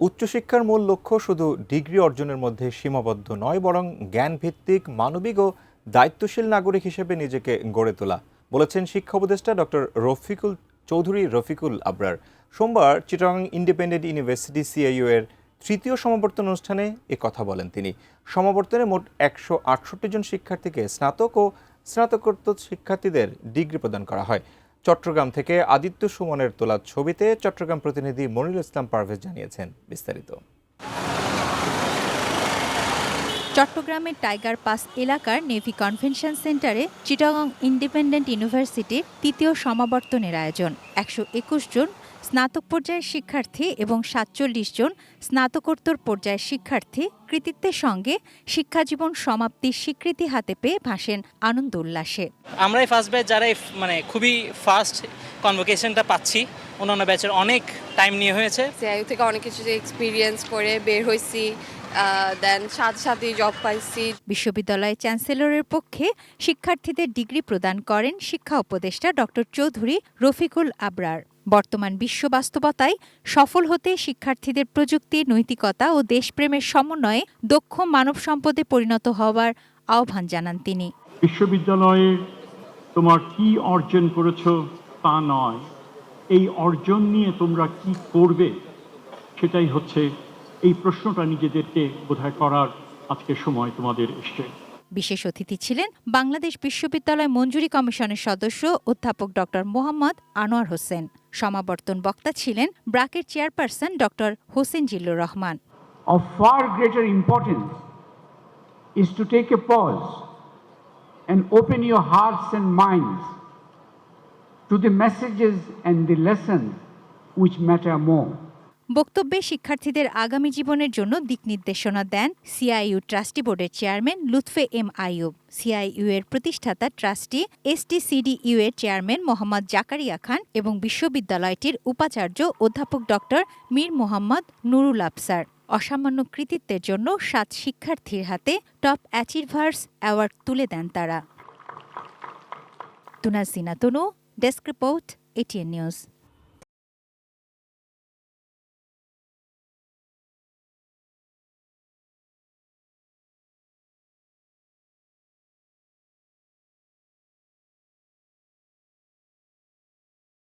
উচ্চশিক্ষার মূল লক্ষ্য শুধু ডিগ্রি অর্জনের মধ্যে সীমাবদ্ধ নয়, বরং জ্ঞানভিত্তিক, মানবিক ও দায়িত্বশীল নাগরিক হিসেবে নিজেকে গড়ে তোলা, বলেছেন শিক্ষা উপদেষ্টা ডক্টর চৌধুরী রফিকুল আবরার। সোমবার চিটাগং ইন্ডিপেন্ডেন্ট ইউনিভার্সিটি সিআইইউ এর তৃতীয় সমাবর্তন অনুষ্ঠানে কথা বলেন তিনি। সমাবর্তনে মোট 168 জন শিক্ষার্থীকে স্নাতক ও স্নাতকোত্তর শিক্ষার্থীদের ডিগ্রি প্রদান করা হয়। চট্টগ্রাম থেকে আদিত্য সুমনের তোলা ছবিতে চট্টগ্রাম প্রতিনিধি মনিরুল ইসলাম পারভেজ জানিয়েছেন বিস্তারিত। চট্টগ্রামের টাইগার পাস এলাকার নেভি কনভেনশন সেন্টারে চিটাগং ইন্ডিপেন্ডেন্ট ইউনিভার্সিটির তৃতীয় সমাবর্তনের আয়োজন। 121 জন স্নাতক পর্যায়ের শিক্ষার্থী এবং 47 জন স্নাতকোত্তর পর্যায়ের শিক্ষার্থী কৃতিত্বের সঙ্গে শিক্ষাজীবন সমাপ্তির স্বীকৃতি হাতে পেয়ে ভাসেন আনন্দ উল্লাসে। আমরাই ফার্স্ট ব্যাচ যারা খুবই ফার্স্ট কনভোকেশনটা পাচ্ছি। অন্যান্য ব্যাচের অনেক টাইম নিয়ে হয়েছে। সিআইইউ থেকে অনেক কিছু এক্সপিরিয়েন্স করে বের হয়েছি, দেন সাথে জব পাইছি। বিশ্ববিদ্যালয়ের চ্যান্সেলরের পক্ষে শিক্ষার্থীদের ডিগ্রি প্রদান করেন শিক্ষা উপদেষ্টা ডক্টর চৌধুরী রফিকুল আবরার। বর্তমান বিশ্ব বাস্তবতায় সফল হতে শিক্ষার্থীদের প্রযুক্তি, নৈতিকতা ও দেশপ্রেমের সমন্বয়ে দক্ষ মানব সম্পদে পরিণত হওয়ার আহ্বান জানান তিনি। বিশ্ববিদ্যালয়ে তোমার কি অর্জন করেছো তা নয়, এই অর্জন নিয়ে তোমরা কি করবে সেটাই হচ্ছে এই প্রশ্নটা নিজেদেরকে বোধহয় করার আজকে সময় তোমাদের এসছে। বিশেষ অতিথি ছিলেন বাংলাদেশ বিশ্ববিদ্যালয় মঞ্জুরি কমিশনের সদস্য অধ্যাপক ডক্টর মোহাম্মদ আনোয়ার হোসেন। সমাবর্তন বক্তা ছিলেন ব্র্যাকের chairperson doctor Hossain Zillur Rahman. Of far greater importance is to take a pause and open your hearts and minds to the messages and the lessons which matter more. বক্তব্যে শিক্ষার্থীদের আগামী জীবনের জন্য দিক নির্দেশনা দেন সিআইইউ ট্রাস্টি বোর্ডের চেয়ারম্যান লুৎফে এম আইয়ুব, সিআইইউ এর প্রতিষ্ঠাতা ট্রাস্টি এসটিসিডিইউ এর চেয়ারম্যান মোহাম্মদ জাকারিয়া খান এবং বিশ্ববিদ্যালয়টির উপাচার্য অধ্যাপক ডক্টর মীর মোহাম্মদ নুরুল আফসার। অসামান্য কৃতিত্বের জন্য 7 শিক্ষার্থীর হাতে টপ অ্যাচিভার্স অ্যাওয়ার্ড তুলে দেন তারা। তুনাজিনা তনু, ডেস্ক রিপোর্ট, এটিএন নিউজ।